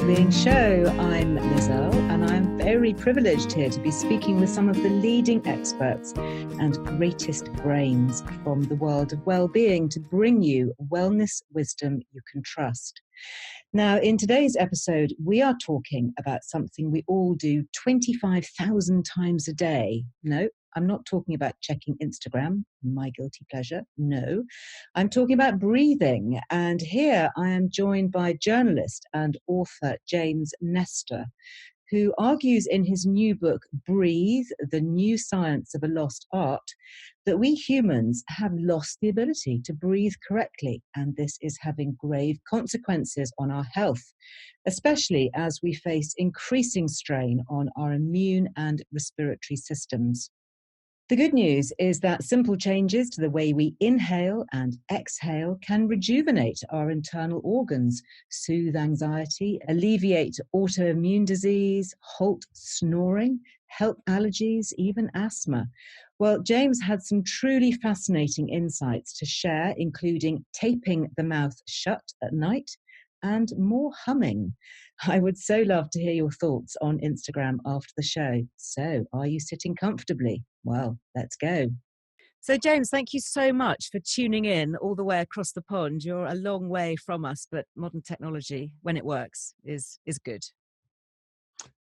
Wellbeing Show. I'm Liz Earle, and I'm very privileged here to be speaking with some of the leading experts and greatest brains from the world of well-being to bring you wellness wisdom you can trust. Now, in today's episode, we are talking about something we all do 25,000 times a day. No, I'm not talking about checking Instagram, my guilty pleasure. No, I'm talking about breathing. And here I am joined by journalist and author James Nestor, who argues in his new book, Breathe, The New Science of a Lost Art, that we humans have lost the ability to breathe correctly, and this is having grave consequences on our health, especially as we face increasing strain on our immune and respiratory systems. The good news is that simple changes to the way we inhale and exhale can rejuvenate our internal organs, soothe anxiety, alleviate autoimmune disease, halt snoring, help allergies, even asthma. Well, James had some truly fascinating insights to share, including taping the mouth shut at night and more humming. I would so love to hear your thoughts on Instagram after the show. So, are you sitting comfortably? Well, let's go. So, James, thank you so much for tuning in all the way across the pond. You're a long way from us, but modern technology, when it works, is good.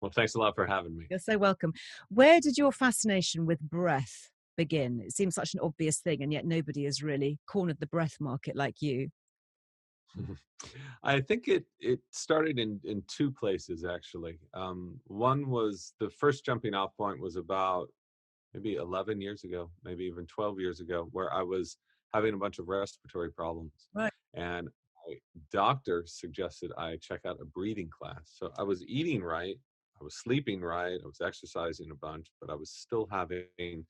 Well, thanks a lot for having me. You're so welcome. Where did your fascination with breath begin? It seems such an obvious thing, and yet nobody has really cornered the breath market like you. I think it started in two places, actually. One was the first jumping off point was about maybe 11 years ago, maybe even 12 years ago, where I was having a bunch of respiratory problems. Right. And my doctor suggested I check out a breathing class. So I was eating right, I was sleeping right, I was exercising a bunch, but I was still having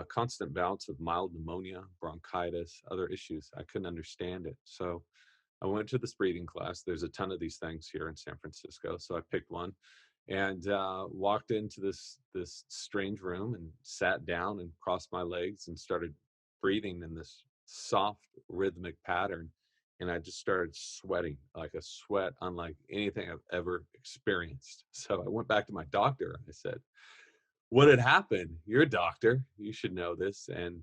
constant bouts of mild pneumonia, bronchitis, other issues. I couldn't understand it. So I went to this breathing class. There's a ton of these things here in San Francisco. So I picked one and walked into this strange room and sat down and crossed my legs and started breathing in this soft rhythmic pattern. And I just started sweating, like a sweat unlike anything I've ever experienced. So I went back to my doctor. I said, what had happened? You're a doctor. You should know this. And,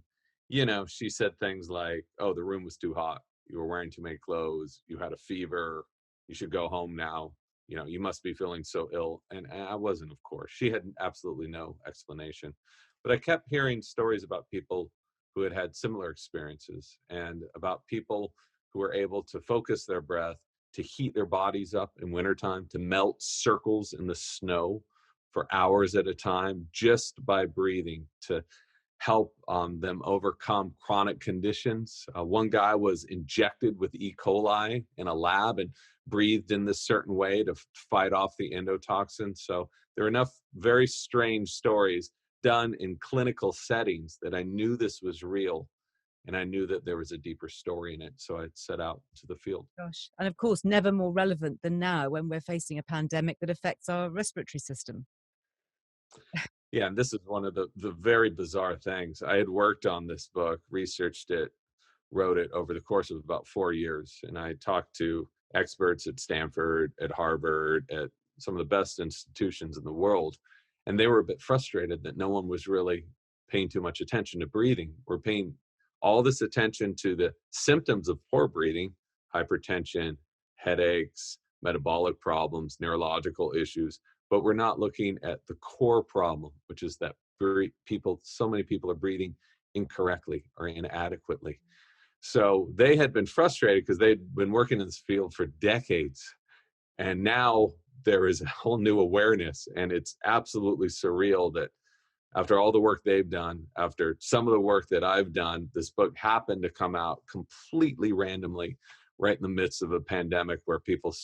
she said things like, oh, the room was too hot. You were wearing too many clothes. You had a fever. You should go home now. You must be feeling so ill. And I wasn't, of course. She had absolutely no explanation. But I kept hearing stories about people who had had similar experiences and about people who were able to focus their breath, to heat their bodies up in wintertime, to melt circles in the snow for hours at a time just by breathing, to help them overcome chronic conditions. One guy was injected with E. coli in a lab and breathed in this certain way to fight off the endotoxin. So there are enough very strange stories done in clinical settings that I knew this was real. And I knew that there was a deeper story in it. So I set out to the field. Gosh. And of course, never more relevant than now when we're facing a pandemic that affects our respiratory system. Yeah, and this is one of the very bizarre things. I had worked on this book, researched it, wrote it over the course of about 4 years. And I talked to experts at Stanford, at Harvard, at some of the best institutions in the world. And they were a bit frustrated that no one was really paying too much attention to breathing. We're paying all this attention to the symptoms of poor breathing, hypertension, headaches, metabolic problems, neurological issues, but we're not looking at the core problem, which is that so many people are breathing incorrectly or inadequately. So they had been frustrated because they'd been working in this field for decades. And now there is a whole new awareness. And it's absolutely surreal that after all the work they've done, after some of the work that I've done, this book happened to come out completely randomly right in the midst of a pandemic where people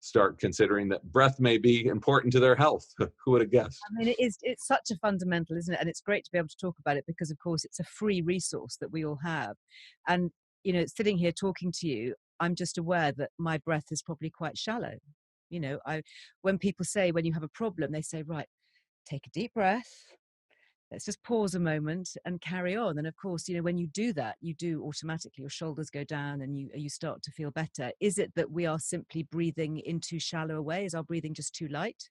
start considering that breath may be important to their health. Who would have guessed? I mean, it's such a fundamental, isn't it? And it's great to be able to talk about it because, of course, it's a free resource that we all have. And, sitting here talking to you, I'm just aware that my breath is probably quite shallow. When people say when you have a problem, they say, right, take a deep breath, let's just pause a moment and carry on. And of course, when you do that, you do automatically, your shoulders go down and you start to feel better. Is it that we are simply breathing in too shallow a way? Is our breathing just too light?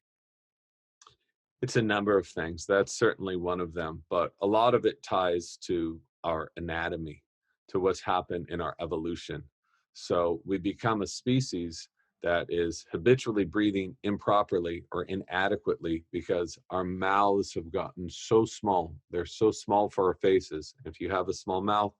It's a number of things. That's certainly one of them, but a lot of it ties to our anatomy, to what's happened in our evolution. So we become a species that is habitually breathing improperly or inadequately because our mouths have gotten so small. They're so small for our faces. If you have a small mouth,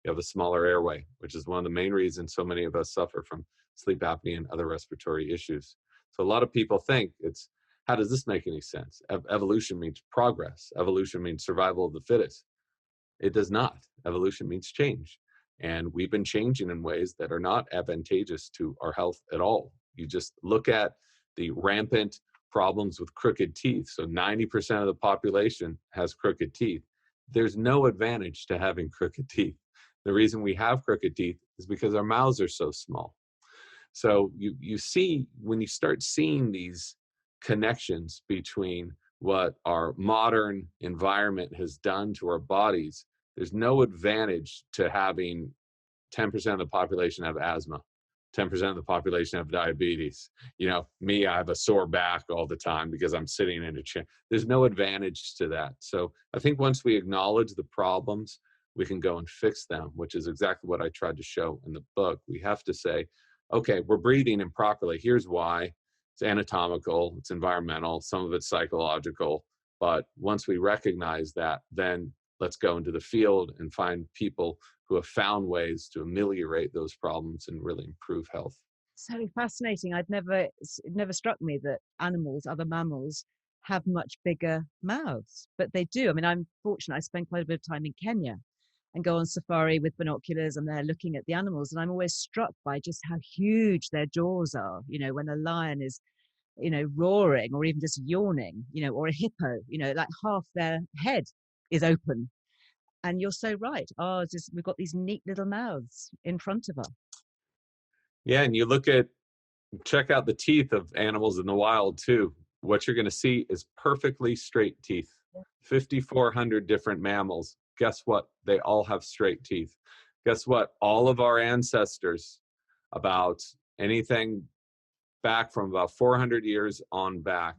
you have a smaller airway, which is one of the main reasons so many of us suffer from sleep apnea and other respiratory issues. So a lot of people think it's, how does this make any sense? Evolution means progress. Evolution means survival of the fittest. It does not. Evolution means change. And we've been changing in ways that are not advantageous to our health at all. You just look at the rampant problems with crooked teeth. So 90% of the population has crooked teeth. There's no advantage to having crooked teeth. The reason we have crooked teeth is because our mouths are so small. So you see, when you start seeing these connections between what our modern environment has done to our bodies, there's no advantage to having 10% of the population have asthma, 10% of the population have diabetes. Me, I have a sore back all the time because I'm sitting in a chair. There's no advantage to that. So I think once we acknowledge the problems, we can go and fix them, which is exactly what I tried to show in the book. We have to say, okay, we're breathing improperly. Here's why. It's anatomical, it's environmental, some of it's psychological. But once we recognize that, then let's go into the field and find people who have found ways to ameliorate those problems and really improve health. So fascinating. It never struck me that other mammals, have much bigger mouths, but they do. I mean, I'm fortunate. I spend quite a bit of time in Kenya and go on safari with binoculars, and they're looking at the animals. And I'm always struck by just how huge their jaws are. When a lion is, roaring or even just yawning, or a hippo, like half their head is open. And you're so right. We've got these neat little mouths in front of us. Yeah, and check out the teeth of animals in the wild too. What you're going to see is perfectly straight teeth. 5,400 different mammals. Guess what? They all have straight teeth. Guess what? All of our ancestors, about anything back from about 400 years on back,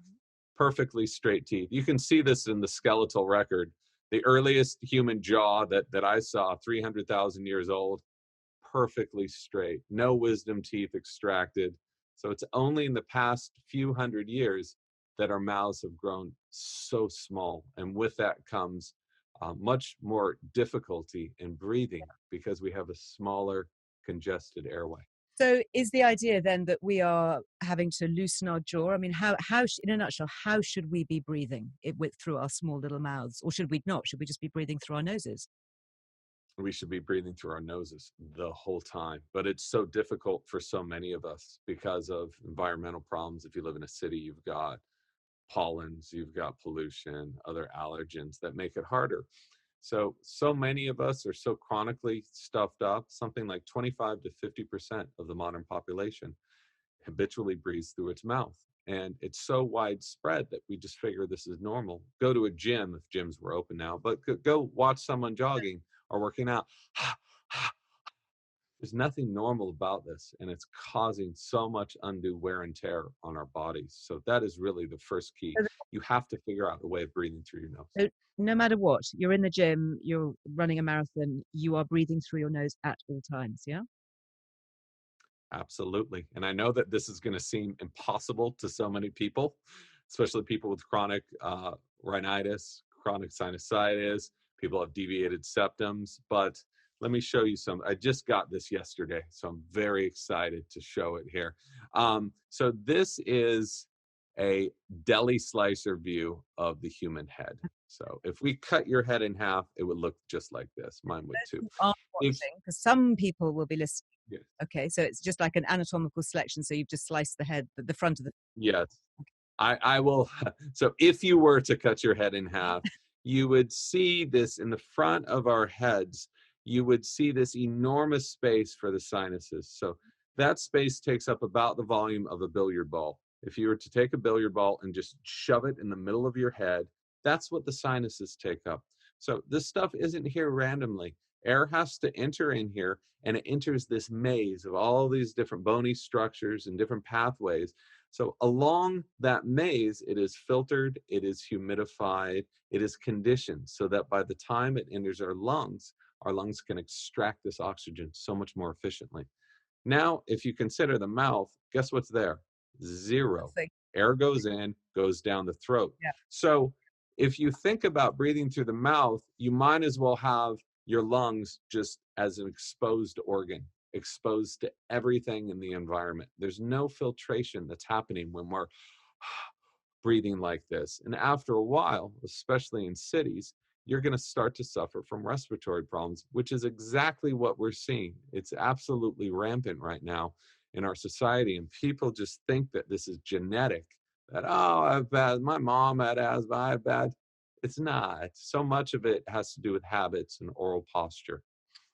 perfectly straight teeth. You can see this in the skeletal record. The earliest human jaw that I saw, 300,000 years old, perfectly straight, no wisdom teeth extracted. So it's only in the past few hundred years that our mouths have grown so small. And with that comes much more difficulty in breathing because we have a smaller congested airway. So is the idea then that we are having to loosen our jaw? I mean, in a nutshell, how should we be breathing through our small little mouths? Or should we not? Should we just be breathing through our noses? We should be breathing through our noses the whole time. But it's so difficult for so many of us because of environmental problems. If you live in a city, you've got pollens, you've got pollution, other allergens that make it harder. So many of us are so chronically stuffed up, something like 25 to 50% of the modern population habitually breathes through its mouth. And it's so widespread that we just figure this is normal. Go to a gym if gyms were open now, but go watch someone jogging or working out. There's nothing normal about this, and it's causing so much undue wear and tear on our bodies. So that is really the first key. You have to figure out a way of breathing through your nose. So no matter what, you're in the gym, you're running a marathon, you are breathing through your nose at all times, yeah? Absolutely. And I know that this is going to seem impossible to so many people, especially people with chronic rhinitis, chronic sinusitis, people have deviated septums. But let me show you some. I just got this yesterday, so I'm very excited to show it here. So this is a deli slicer view of the human head. So if we cut your head in half, it would look just like this. Mine would too. Aren't If, watching, because some people will be listening. yeah. Okay, so it's just like an anatomical selection. So you've just sliced the head, the front of the. Yes. I will. So if you were to cut your head in half, you would see this in the front of our heads. You would see this enormous space for the sinuses. So that space takes up about the volume of a billiard ball. If you were to take a billiard ball and just shove it in the middle of your head, That's what the sinuses take up. So this stuff isn't here randomly. Air has to enter in here, and it enters this maze of all these different bony structures and different pathways. So along that maze, it is filtered, it is humidified, it is conditioned so that by the time it enters our lungs can extract this oxygen so much more efficiently. Now, if you consider the mouth, guess what's there? Zero. Nothing. Air goes in, goes down the throat. Yeah. So if you think about breathing through the mouth, you might as well have your lungs just as an exposed organ, exposed to everything in the environment. There's no filtration that's happening when we're breathing like this. And after a while, especially in cities, you're going to start to suffer from respiratory problems, which is exactly what we're seeing. It's absolutely rampant right now in our society. And people just think that this is genetic, that, oh, I've bad, my mom had asthma, I have bad. It's not. So much of it has to do with habits and oral posture.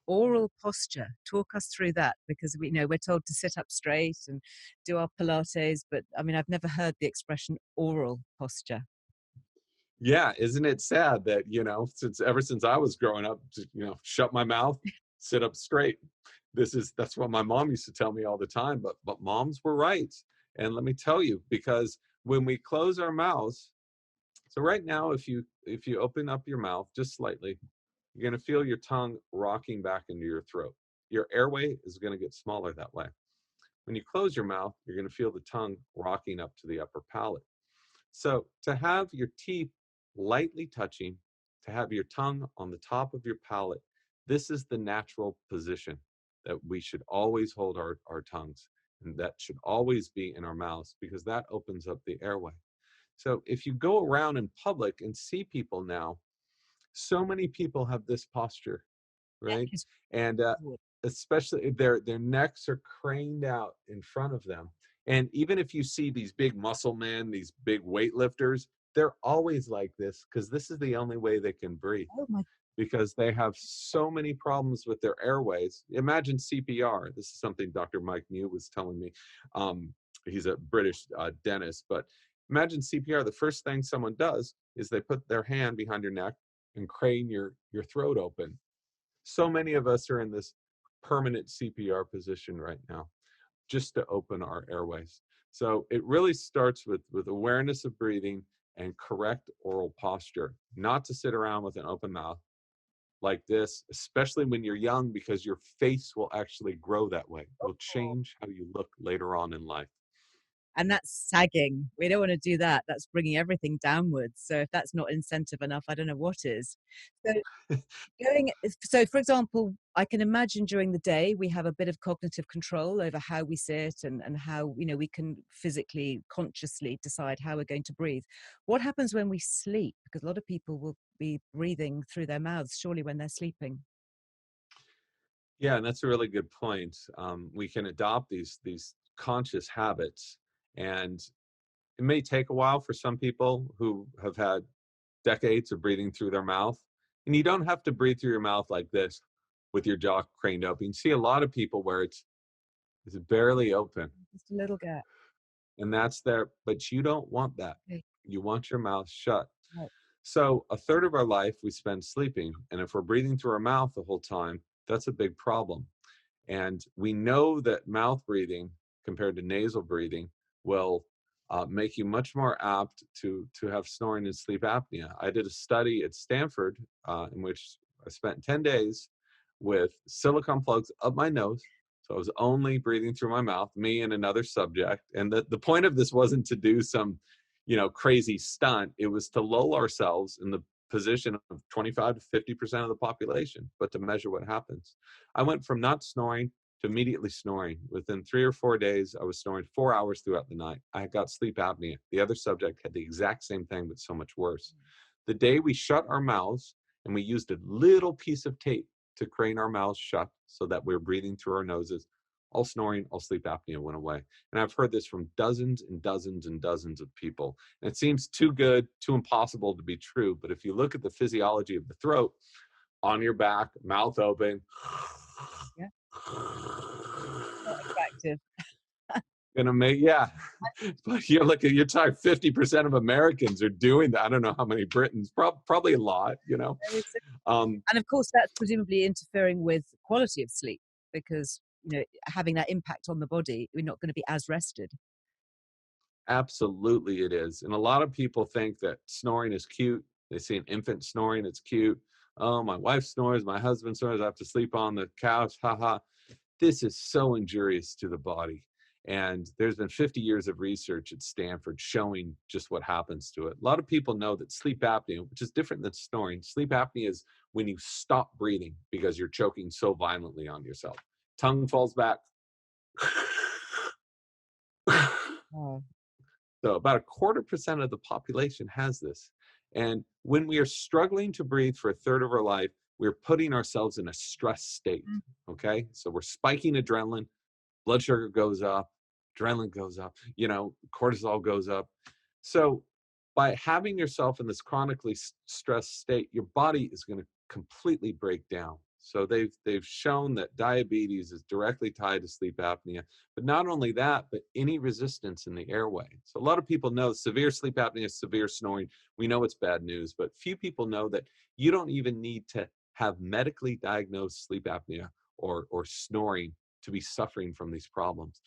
Oral posture. Talk us through that, because we know we're told to sit up straight and do our Pilates, but I mean, I've never heard the expression oral posture. Yeah, isn't it sad that, ever since I was growing up, shut my mouth, sit up straight. That's what my mom used to tell me all the time, but moms were right. And let me tell you, because when we close our mouths, so right now if you open up your mouth just slightly, you're going to feel your tongue rocking back into your throat. Your airway is going to get smaller that way. When you close your mouth, you're going to feel the tongue rocking up to the upper palate. So to have your teeth lightly touching, to have your tongue on the top of your palate, this is the natural position that we should always hold our tongues. And that should always be in our mouths, because that opens up the airway. So if you go around in public and see people now, so many people have this posture, Neck right? is And forward. especially their necks are craned out in front of them. And even if you see these big muscle men, these big weightlifters, they're always like this because this is the only way they can breathe, Oh my. because they have so many problems with their airways. Imagine CPR. This is something Dr. Mike Mew was telling me. He's a British dentist, but imagine CPR. The first thing someone does is they put their hand behind your neck and crane your throat open. So many of us are in this permanent CPR position right now, just to open our airways. So it really starts with awareness of breathing and correct oral posture, not to sit around with an open mouth like this, especially when you're young, because your face will actually grow that way. It will change how you look later on in life. And that's sagging. We don't want to do that. That's bringing everything downwards. So if that's not incentive enough, I don't know what is. So so for example, I can imagine during the day we have a bit of cognitive control over how we sit and how, we can physically, consciously decide how we're going to breathe. What happens when we sleep? Because a lot of people will be breathing through their mouths, surely, when they're sleeping. Yeah, and that's a really good point. We can adopt these conscious habits, and it may take a while for some people who have had decades of breathing through their mouth. And you don't have to breathe through your mouth like this with your jaw craned open. You see a lot of people where it's barely open, Just a little gap. and that's there, but you don't want that. Okay. You want your mouth shut. Right. So a third of our life we spend sleeping. And if we're breathing through our mouth the whole time, that's a big problem. And we know that mouth breathing compared to nasal breathing will make you much more apt to have snoring and sleep apnea. I did a study at Stanford in which I spent 10 days with silicone plugs up my nose. So I was only breathing through my mouth, me and another subject. And the point of this wasn't to do some, crazy stunt. It was to lull ourselves in the position of 25 to 50% of the population, but to measure what happens. I went from not snoring to immediately snoring. Within 3 or 4 days, I was snoring 4 hours throughout the night. I got sleep apnea. The other subject had the exact same thing, but so much worse. The day we shut our mouths and we used a little piece of tape to crane our mouths shut so that we were breathing through our noses, all snoring, all sleep apnea went away. And I've heard this from dozens and dozens and dozens of people. And it seems too good, too impossible to be true. But if you look at the physiology of the throat, on your back, mouth open, Yeah. Not attractive. gonna make, yeah. But you're talking 50% of Americans are doing that. I don't know how many Britons, probably a lot, you know. Very sick. Um, And of course, that's presumably interfering with quality of sleep because, having that impact on the body, we're not going to be as rested. Absolutely it is. And a lot of people think that snoring is cute. They see an infant snoring, it's cute. Oh, my wife snores, my husband snores, I have to sleep on the couch. Haha. This is so injurious to the body. And there's been 50 years of research at Stanford showing just what happens to it. A lot of people know that sleep apnea, which is different than snoring, sleep apnea is when you stop breathing because you're choking so violently on yourself. Tongue falls back. Oh, So about a 1/4% of the population has this. And when we are struggling to breathe for a third of our life, we're putting ourselves in a stress state. mm, Okay. So we're spiking adrenaline, blood sugar goes up, adrenaline goes up, cortisol goes up. So by having yourself in this chronically stressed state, your body is going to completely break down. So they've shown that diabetes is directly tied to sleep apnea, but not only that, but any resistance in the airway. So a lot of people know severe sleep apnea is severe snoring. We know it's bad news, but few people know that you don't even need to have medically diagnosed sleep apnea or snoring to be suffering from these problems.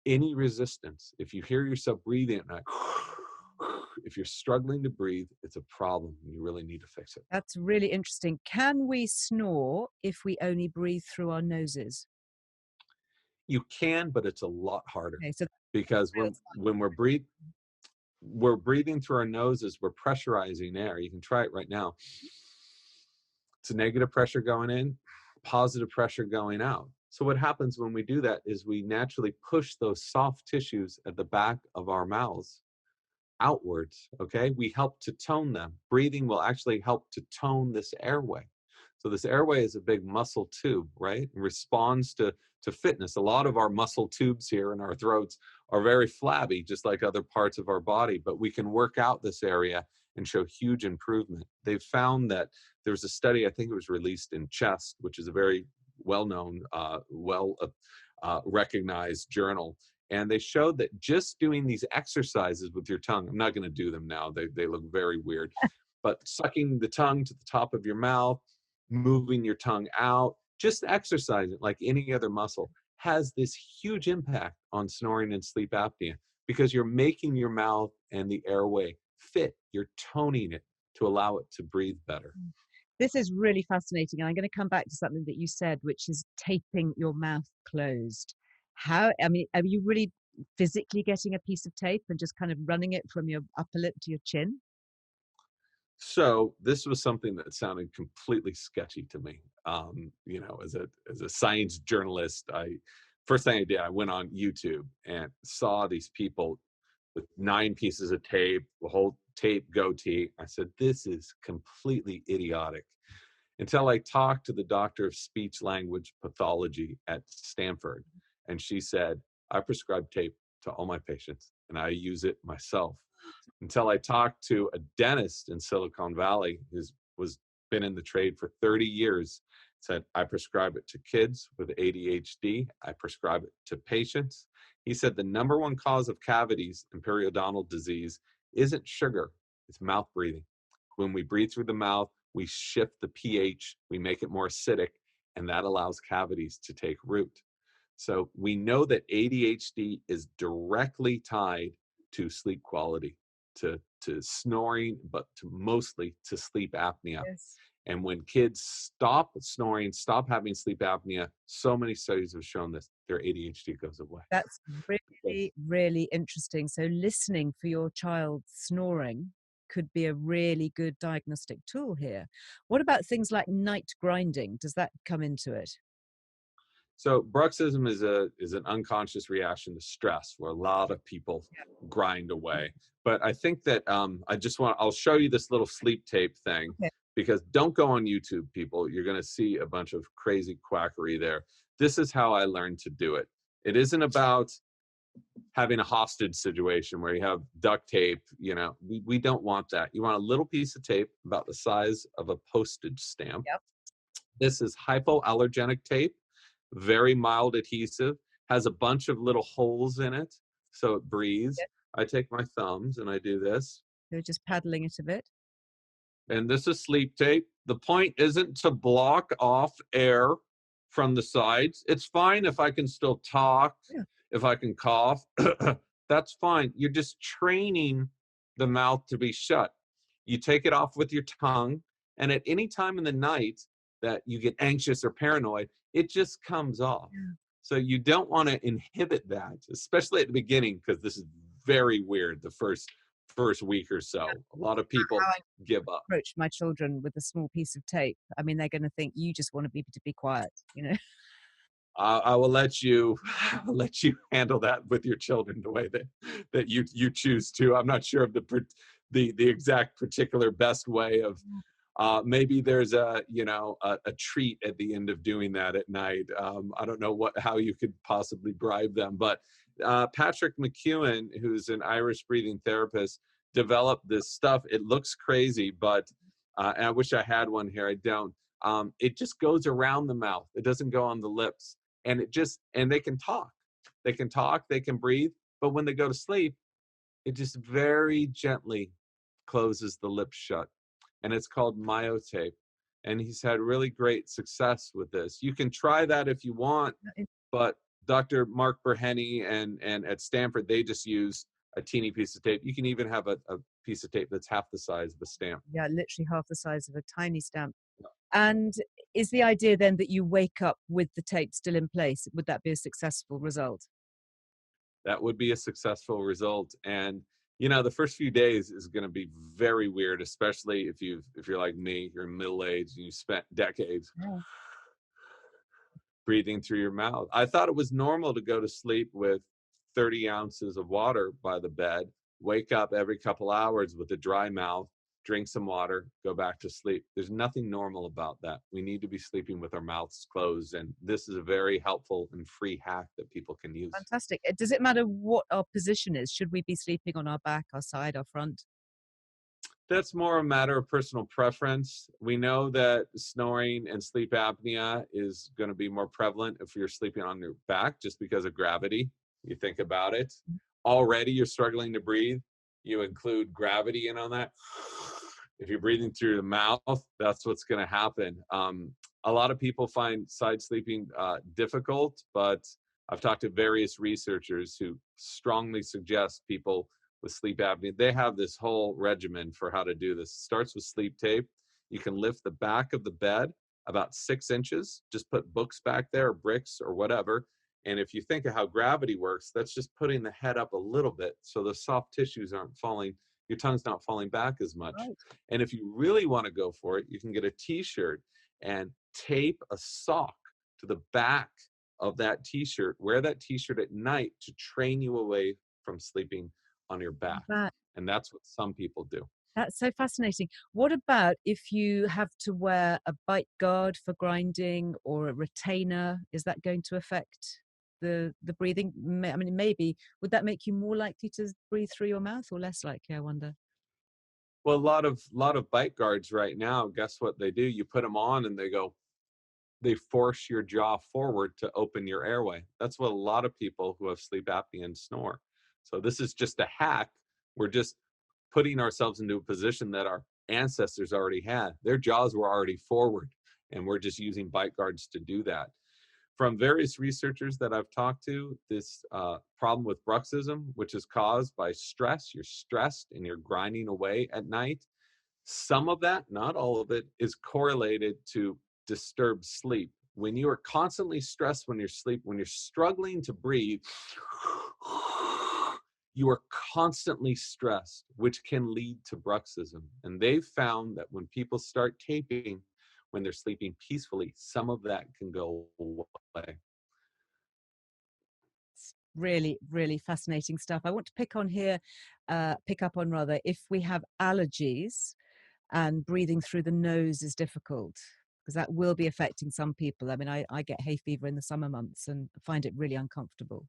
Any resistance, if you hear yourself breathing at night, if you're struggling to breathe, it's a problem. You really need to fix it. that's really interesting. Can we snore if we only breathe through our noses? You can, but it's a lot harder Okay, so because real when we're breathing through our noses, we're pressurizing air. You can try it right now. It's a negative pressure going in, positive pressure going out. So what happens when we do that is we naturally push those soft tissues at the back of our mouths outwards. Okay, we help to tone them. Breathing will actually help to tone this airway. So this airway is a big muscle tube, right? It responds to fitness. A lot of our muscle tubes here in our throats are very flabby, just like other parts of our body, but we can work out this area and show huge improvement. They've found that there's a study, I think it was released in Chest, which is a very well-known, recognized journal, and they showed that just doing these exercises with your tongue, I'm not going to do them now, they look very weird, but sucking the tongue to the top of your mouth, moving your tongue out, just exercising like any other muscle has this huge impact on snoring and sleep apnea because you're making your mouth and the airway fit. You're toning it to allow it to breathe better. this is really fascinating. And I'm going to come back to something that you said, which is taping your mouth closed. I mean, are you really physically getting a piece of tape and just kind of running it from your upper lip to your chin? So this was something that sounded completely sketchy to me. As a science journalist, I first thing I did, I went on YouTube and saw these people with 9 pieces of tape, the whole tape goatee. I said, this is completely idiotic. Until I talked to the doctor of speech language pathology at Stanford, and she said, I prescribe tape to all my patients and I use it myself. Until I talked to a dentist in Silicon Valley who's was been in the trade for 30 years, said, I prescribe it to kids with ADHD. I prescribe it to patients. He said the number one cause of cavities and periodontal disease isn't sugar, it's mouth breathing. When we breathe through the mouth, we shift the pH, we make it more acidic, and that allows cavities to take root. So we know that ADHD is directly tied to sleep quality, to snoring, but to mostly to sleep apnea. Yes. And when kids stop snoring, stop having sleep apnea, so many studies have shown this, their ADHD goes away. That's really, really interesting. So listening for your child snoring could be a really good diagnostic tool here. What about things like night grinding? Does that come into it? So bruxism is an unconscious reaction to stress where a lot of people grind away. But I think that I'll show you this little sleep tape thing, Okay. because don't go on YouTube, people. You're going to see a bunch of crazy quackery there. This is how I learned to do it. It isn't about having a hostage situation where you have duct tape. We don't want that. You want a little piece of tape about the size of a postage stamp. Yep. This is hypoallergenic tape, very mild adhesive. has a bunch of little holes in it so it breathes. Yeah. I take my thumbs and I do this. You're just paddling it a bit. And this is sleep tape. The point isn't to block off air from the sides. It's fine if I can still talk, Yeah. if I can cough. That's fine. You're just training the mouth to be shut. You take it off with your tongue, and at any time in the night that you get anxious or paranoid, it just comes off. Yeah. So you don't want to inhibit that, especially at the beginning, because this is very weird the first week or so. A lot of people How I give up. approach my children with a small piece of tape. I mean, they're going to think you just want me to be quiet, you know. I will let you I'll let you handle that with your children the way that you choose to. I'm not sure of the exact particular best way of maybe there's a treat at the end of doing that at night. I don't know how you could possibly bribe them, but Patrick McEwen, who's an Irish breathing therapist, developed this stuff. It looks crazy, but and I wish I had one here. I don't. It just goes around the mouth. It doesn't go on the lips, and they can talk. They can talk. They can breathe. But when they go to sleep, it just very gently closes the lips shut, and it's called Myotape. And he's had really great success with this. You can try that if you want, but Dr. Mark Burhenny and at Stanford, they just use a teeny piece of tape. You can even have a piece of tape that's half the size of a stamp. Yeah, literally half the size of a tiny stamp. And is the idea then that you wake up with the tape still in place? Would that be a successful result? That would be a successful result. And the first few days is going to be very weird, especially if you're like me, you're middle aged and you spent decades Yeah. breathing through your mouth. I thought it was normal to go to sleep with 30 ounces of water by the bed, wake up every couple hours with a dry mouth, drink some water, go back to sleep. There's nothing normal about that. We need to be sleeping with our mouths closed. And this is a very helpful and free hack that people can use. Fantastic. Does it matter what our position is? Should we be sleeping on our back, our side, our front? That's more a matter of personal preference. We know that snoring and sleep apnea is going to be more prevalent if you're sleeping on your back just because of gravity. You think about it. Already you're struggling to breathe. You include gravity in on that. If you're breathing through the mouth, that's what's going to happen. A lot of people find side sleeping difficult, but I've talked to various researchers who strongly suggest people with sleep apnea, they have this whole regimen for how to do this. It starts with sleep tape. You can lift the back of the bed about 6 inches, just put books back there or bricks or whatever. And if you think of how gravity works, that's just putting the head up a little bit so the soft tissues aren't falling, your tongue's not falling back as much. Right. And if you really want to go for it, you can get a t-shirt and tape a sock to the back of that t-shirt. Wear that t-shirt at night to train you away from sleeping on your back. And that's what some people do. That's so fascinating. What about if you have to wear a bite guard for grinding or a retainer? Is that going to affect the breathing? I mean, maybe. Would that make you more likely to breathe through your mouth or less likely, I wonder? Well, a lot of bite guards right now, guess what they do? You put them on and they force your jaw forward to open your airway. That's what a lot of people who have sleep apnea and snore. So this is just a hack. We're just putting ourselves into a position that our ancestors already had. Their jaws were already forward, and we're just using bite guards to do that. From various researchers that I've talked to, this problem with bruxism, which is caused by stress, you're stressed and you're grinding away at night. Some of that, not all of it, is correlated to disturbed sleep. When you are constantly stressed when you're asleep, when you're struggling to breathe, you are constantly stressed, which can lead to bruxism. And they've found that when people start taping, when they're sleeping peacefully, some of that can go away. Really, really fascinating stuff. I want to pick up on rather, if we have allergies and breathing through the nose is difficult, because that will be affecting some people. I mean, I get hay fever in the summer months and find it really uncomfortable.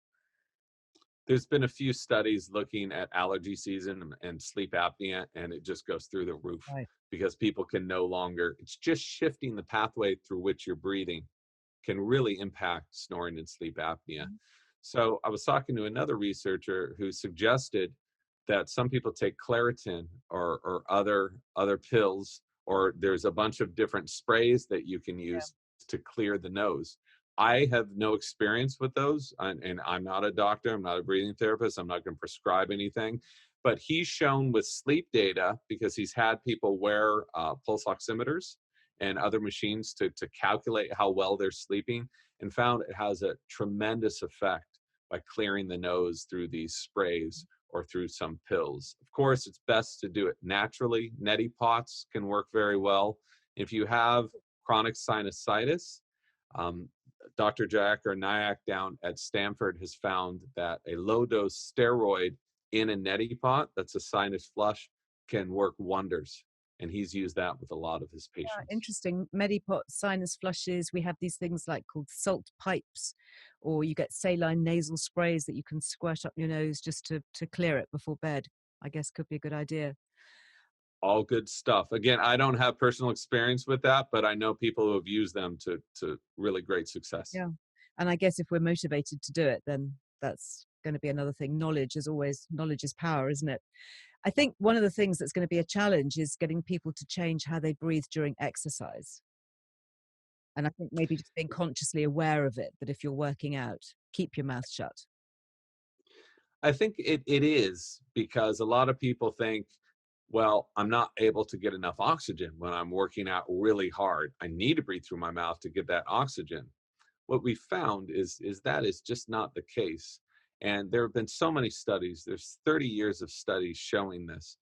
There's been a few studies looking at allergy season and sleep apnea, and it just goes through the roof Right. because people can no longer, it's just shifting the pathway through which you're breathing can really impact snoring and sleep apnea. So I was talking to another researcher who suggested that some people take Claritin or other pills, or there's a bunch of different sprays that you can use to clear the nose. I have no experience with those, and I'm not a doctor, I'm not a breathing therapist, I'm not going to prescribe anything. But he's shown with sleep data, because he's had people wear pulse oximeters and other machines to calculate how well they're sleeping, and found it has a tremendous effect by clearing the nose through these sprays or through some pills. Of course, it's best to do it naturally. Neti pots can work very well. If you have chronic sinusitis, um, Dr. Jack or Nyack down at Stanford has found that a low dose steroid in a neti pot, that's a sinus flush, can work wonders. And he's used that with a lot of his Yeah, patients. interesting. Medipot, sinus flushes. We have these things like called salt pipes, or you get saline nasal sprays that you can squirt up your nose just to clear it before bed. I guess could be a good idea. All good stuff. Again, I don't have personal experience with that, but I know people who have used them to really great success. Yeah. And I guess if we're motivated to do it, then that's going to be another thing. Knowledge is always, knowledge is power, isn't it? I think one of the things that's going to be a challenge is getting people to change how they breathe during exercise. And I think maybe just being consciously aware of it, that if you're working out, keep your mouth shut. I think it is, because a lot of people think, well, I'm not able to get enough oxygen when I'm working out really hard. I need to breathe through my mouth to get that oxygen. What we found is that is just not the case. And there have been so many studies, there's 30 years of studies showing this,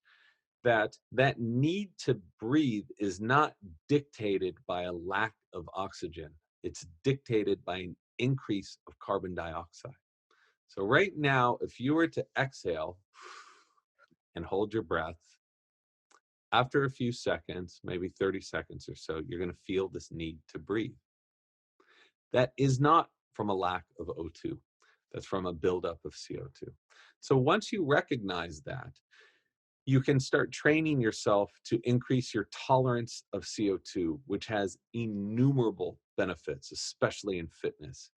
that need to breathe is not dictated by a lack of oxygen. It's dictated by an increase of carbon dioxide. So right now, if you were to exhale and hold your breath, after a few seconds, maybe 30 seconds or so, you're going to feel this need to breathe. That is not from a lack of O2. That's from a buildup of CO2. So once you recognize that, you can start training yourself to increase your tolerance of CO2, which has innumerable benefits, especially in fitness.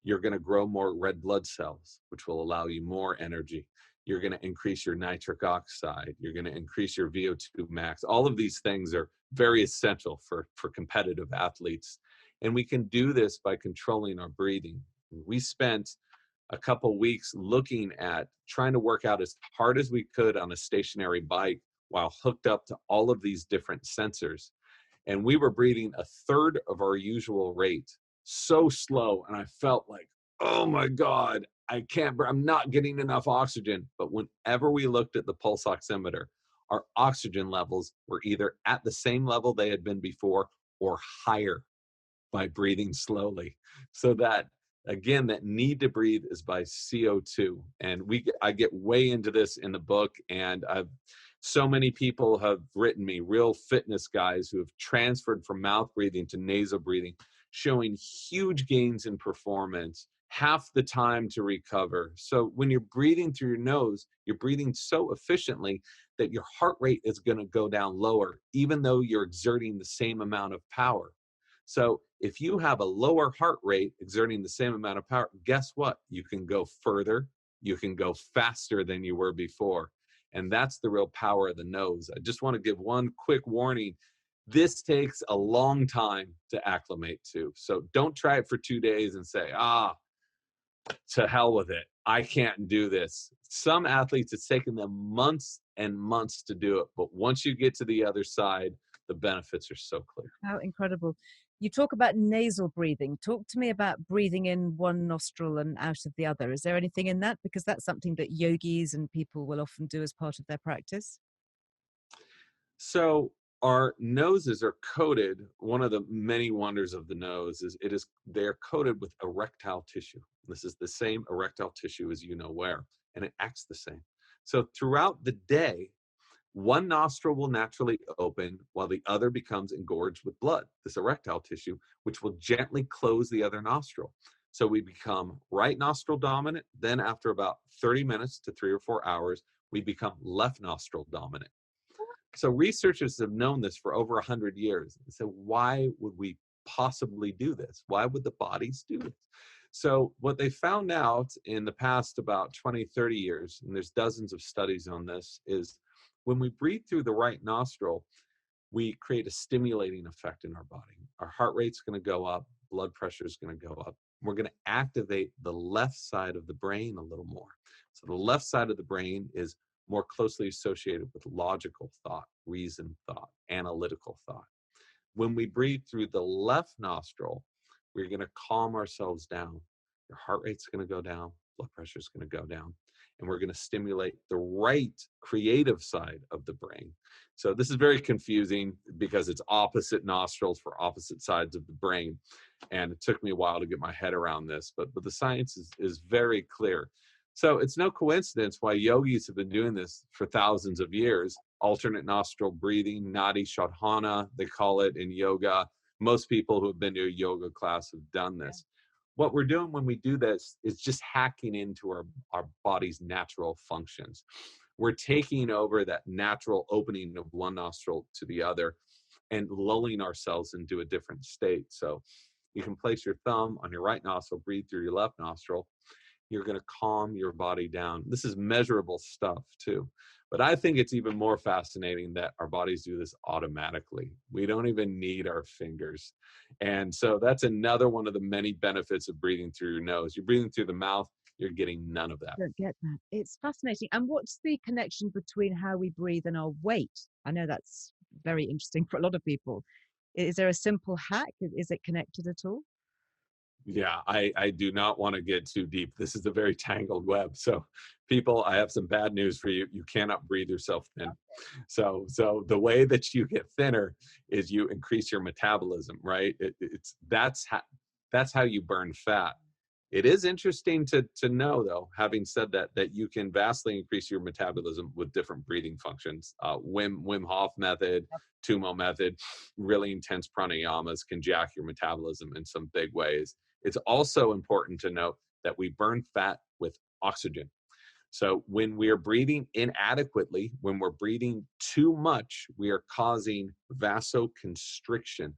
You're going to grow more red blood cells, which will allow you more energy. You're going to increase your nitric oxide. You're going to increase your VO2 max. All of these things are very essential for competitive athletes. And we can do this by controlling our breathing. We spent a couple weeks looking at trying to work out as hard as we could on a stationary bike while hooked up to all of these different sensors. And we were breathing a third of our usual rate, so slow. And I felt like, oh my God, I'm not getting enough oxygen. But whenever we looked at the pulse oximeter, our oxygen levels were either at the same level they had been before or higher by breathing slowly. So that, again, that need to breathe is by CO2. And I get way into this in the book, and so many people have written me, real fitness guys who have transferred from mouth breathing to nasal breathing, showing huge gains in performance, half the time to recover. So when you're breathing through your nose, you're breathing so efficiently that your heart rate is going to go down lower, even though you're exerting the same amount of power. So if you have a lower heart rate exerting the same amount of power, guess what? You can go further, you can go faster than you were before. And that's the real power of the nose. I just want to give one quick warning. This takes a long time to acclimate to. So don't try it for 2 days and say, to hell with it. I can't do this. Some athletes, it's taken them months and months to do it. But once you get to the other side, the benefits are so clear. How incredible. You talk about nasal breathing. Talk to me about breathing in one nostril and out of the other. Is there anything in that? Because that's something that yogis and people will often do as part of their practice. So our noses are coated. One of the many wonders of the nose is they're coated with erectile tissue. This is the same erectile tissue as you know where, and it acts the same. So throughout the day, one nostril will naturally open while the other becomes engorged with blood, this erectile tissue, which will gently close the other nostril. So we become right nostril dominant. Then after about 30 minutes to 3 or 4 hours, we become left nostril dominant. So researchers have known this for over 100 years. So why would we possibly do this? Why would the bodies do this? So what they found out in the past about 20, 30 years, and there's dozens of studies on this, is when we breathe through the right nostril, we create a stimulating effect in our body. Our heart rate's going to go up, blood pressure is going to go up. We're going to activate the left side of the brain a little more. So the left side of the brain is more closely associated with logical thought, reasoned thought, analytical thought. When we breathe through the left nostril, we're going to calm ourselves down. Your heart rate's going to go down, blood pressure is going to go down, and we're going to stimulate the right creative side of the brain. So this is very confusing because it's opposite nostrils for opposite sides of the brain. And it took me a while to get my head around this, but the science is very clear. So it's no coincidence why yogis have been doing this for thousands of years. Alternate nostril breathing, nadi shodhana, they call it in yoga. Most people who have been to a yoga class have done this. What we're doing when we do this is just hacking into our body's natural functions. We're taking over that natural opening of one nostril to the other and lulling ourselves into a different state. So you can place your thumb on your right nostril, breathe through your left nostril. You're going to calm your body down. This is measurable stuff too. But I think it's even more fascinating that our bodies do this automatically. We don't even need our fingers. And so that's another one of the many benefits of breathing through your nose. You're breathing through the mouth, you're getting none of that. Don't get that. It's fascinating. And what's the connection between how we breathe and our weight? I know that's very interesting for a lot of people. Is there a simple hack? Is it connected at all? Yeah, I do not want to get too deep. This is a very tangled web. So people, I have some bad news for you. You cannot breathe yourself thin. So the way that you get thinner is you increase your metabolism, right? That's how you burn fat. It is interesting to know, though, having said that, that you can vastly increase your metabolism with different breathing functions. Wim Hof method, Tumo method, really intense pranayamas can jack your metabolism in some big ways. It's also important to note that we burn fat with oxygen. So when we are breathing inadequately, when we're breathing too much, we are causing vasoconstriction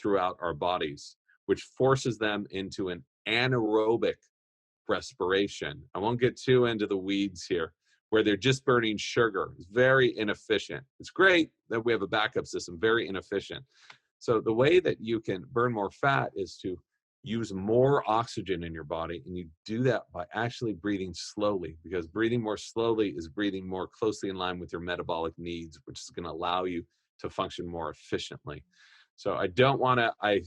throughout our bodies, which forces them into an anaerobic respiration. I won't get too into the weeds here, where they're just burning sugar. It's very inefficient. It's great that we have a backup system, very inefficient. So the way that you can burn more fat is to use more oxygen in your body, and you do that by actually breathing slowly, because breathing more slowly is breathing more closely in line with your metabolic needs, which is going to allow you to function more efficiently. So I don't want to, I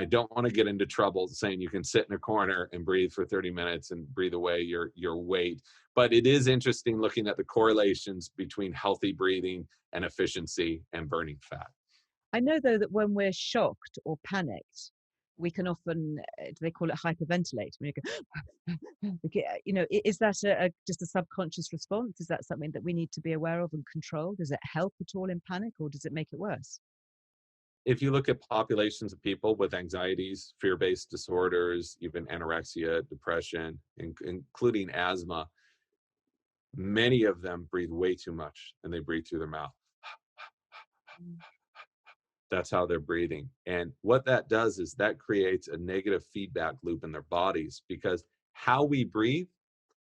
don't want to get into trouble saying you can sit in a corner and breathe for 30 minutes and breathe away your weight. But it is interesting looking at the correlations between healthy breathing and efficiency and burning fat. I know, though, that when we're shocked or panicked, we can often, they call it hyperventilate. When is that just a subconscious response? Is that something that we need to be aware of and control? Does it help at all in panic, or does it make it worse? If you look at populations of people with anxieties, fear-based disorders, even anorexia, depression, including asthma, many of them breathe way too much and they breathe through their mouth. That's how they're breathing. And what that does is that creates a negative feedback loop in their bodies, because how we breathe,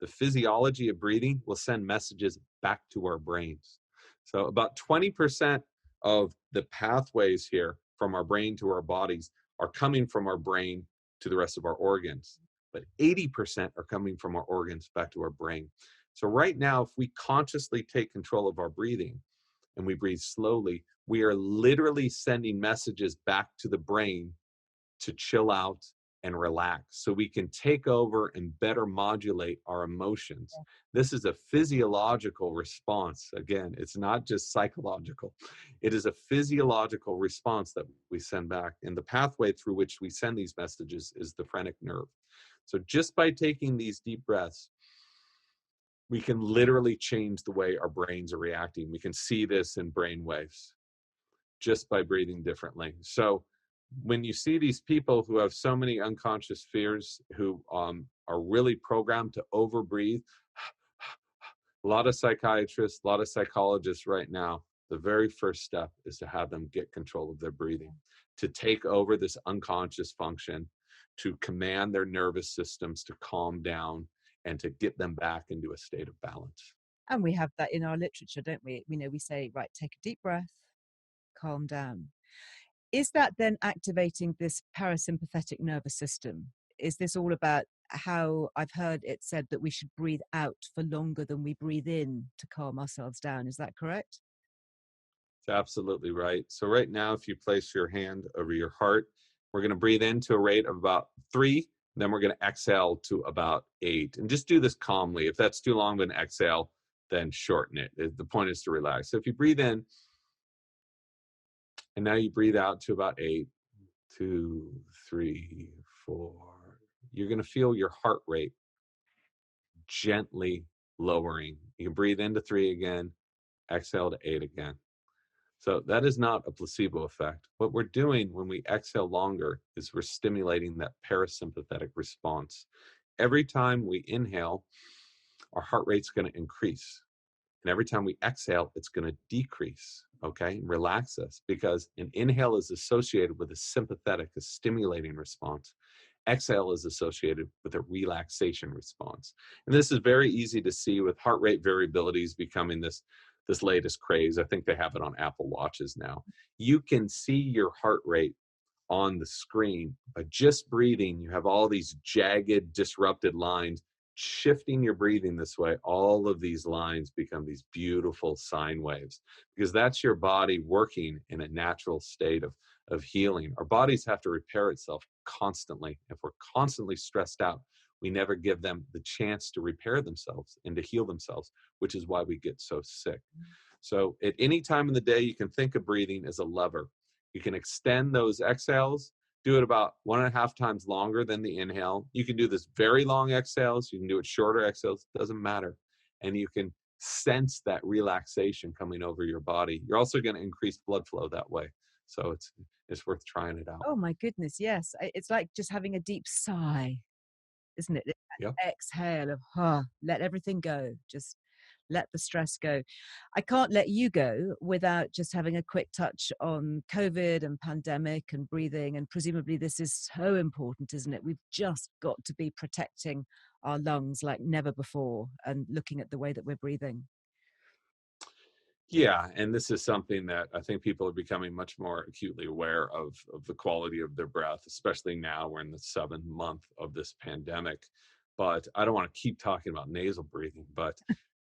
the physiology of breathing will send messages back to our brains. So about 20% of the pathways here from our brain to our bodies are coming from our brain to the rest of our organs, but 80% are coming from our organs back to our brain. So right now, if we consciously take control of our breathing and we breathe slowly, we are literally sending messages back to the brain to chill out and relax, so we can take over and better modulate our emotions. This is a physiological response. Again, it's not just psychological. It is a physiological response that we send back. And the pathway through which we send these messages is the phrenic nerve. So just by taking these deep breaths, we can literally change the way our brains are reacting. We can see this in brain waves just by breathing differently. So when you see these people who have so many unconscious fears, who are really programmed to overbreathe, a lot of psychiatrists, a lot of psychologists right now, the very first step is to have them get control of their breathing, to take over this unconscious function, to command their nervous systems to calm down and to get them back into a state of balance. And we have that in our literature, don't we? We say, right, take a deep breath, calm down. Is that then activating this parasympathetic nervous system? Is this all about how I've heard it said that we should breathe out for longer than we breathe in to calm ourselves down? Is that correct? It's absolutely right. So right now, if you place your hand over your heart, we're going to breathe into a rate of about 3, then we're going to exhale to about 8. And just do this calmly. If that's too long of an exhale, then shorten it. The point is to relax. So if you breathe in, and now you breathe out to about 8, 2, 3, 4, you're going to feel your heart rate gently lowering. You can breathe into 3 again, exhale to 8 again. So that is not a placebo effect. What we're doing when we exhale longer is we're stimulating that parasympathetic response. Every time we inhale, our heart rate's going to increase. And every time we exhale, it's going to decrease, okay? Relax us, because an inhale is associated with a sympathetic, a stimulating response. Exhale is associated with a relaxation response. And this is very easy to see with heart rate variabilities becoming this latest craze. I think they have it on Apple Watches now. You can see your heart rate on the screen by just breathing. You have all these jagged, disrupted lines. Shifting your breathing this way, all of these lines become these beautiful sine waves, because that's your body working in a natural state of healing. Our bodies have to repair itself constantly. If we're constantly stressed out, we never give them the chance to repair themselves and to heal themselves, which is why we get so sick. So at any time in the day, you can think of breathing as a lever. You can extend those exhales, do it about 1.5 times longer than the inhale. You can do this very long exhales. You can do it shorter exhales, doesn't matter. And you can sense that relaxation coming over your body. You're also going to increase blood flow that way. So it's worth trying it out. Oh my goodness, yes. It's like just having a deep sigh, isn't it? Yeah. Exhale of, let everything go. Just let the stress go. I can't let you go without just having a quick touch on COVID and pandemic and breathing. And presumably this is so important, isn't it? We've just got to be protecting our lungs like never before and looking at the way that we're breathing. Yeah, and this is something that I think people are becoming much more acutely aware of the quality of their breath, especially now we're in the 7th month of this pandemic. But I don't want to keep talking about nasal breathing, but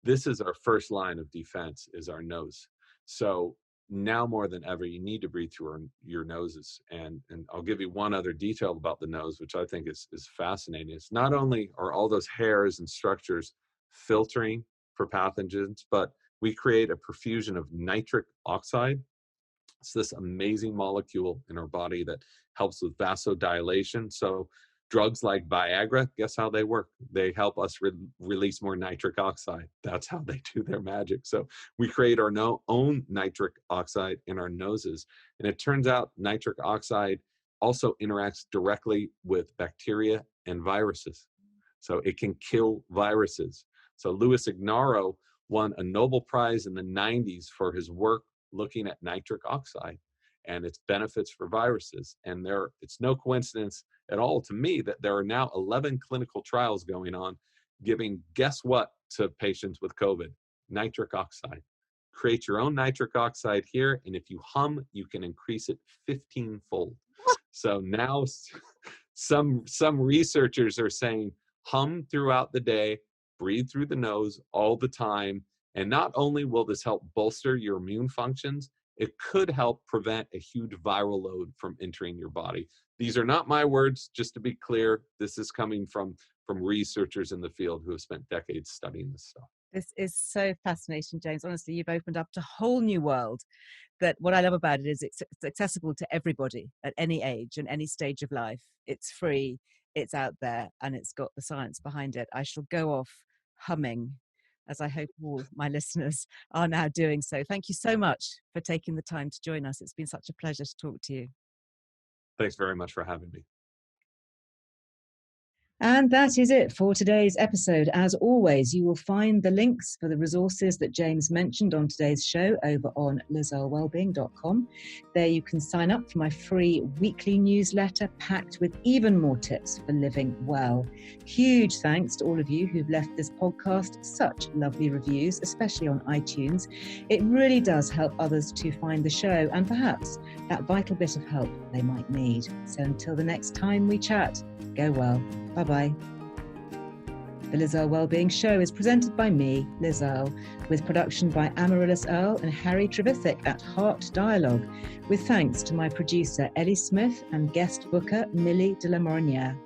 this is our first line of defense, is our nose. So now more than ever, you need to breathe through your noses. And I'll give you one other detail about the nose, which I think is fascinating. It's not only are all those hairs and structures filtering for pathogens, but we create a perfusion of nitric oxide. It's this amazing molecule in our body that helps with vasodilation. So drugs like Viagra, guess how they work? They help us release more nitric oxide. That's how they do their magic. So we create our own nitric oxide in our noses. And it turns out nitric oxide also interacts directly with bacteria and viruses. So it can kill viruses. So Louis Ignarro won a Nobel Prize in the 90s for his work looking at nitric oxide and its benefits for viruses. And it's no coincidence at all to me that there are now 11 clinical trials going on giving, guess what, to patients with COVID? Nitric oxide. Create your own nitric oxide here, and if you hum, you can increase it 15-fold. So now some researchers are saying hum throughout the day, breathe through the nose all the time. And not only will this help bolster your immune functions, it could help prevent a huge viral load from entering your body. These are not my words, just to be clear. This is coming from researchers in the field who have spent decades studying this stuff. This is so fascinating, James. Honestly, you've opened up a whole new world. That what I love about it is it's accessible to everybody at any age and any stage of life. It's free, it's out there, and it's got the science behind it. I shall go off humming, as I hope all my listeners are now doing so. Thank you so much for taking the time to join us. It's been such a pleasure to talk to you. Thanks very much for having me. And that is it for today's episode. As always, you will find the links for the resources that James mentioned on today's show over on lizearlewellbeing.com. There you can sign up for my free weekly newsletter packed with even more tips for living well. Huge thanks to all of you who've left this podcast such lovely reviews, especially on iTunes. It really does help others to find the show and perhaps that vital bit of help they might need. So until the next time we chat, go well. Bye-bye. The Liz Earle Wellbeing Show is presented by me, Liz Earle, with production by Amaryllis Earle and Harry Trevithick at Heart Dialogue, with thanks to my producer Ellie Smith and guest booker Millie de la Morinière.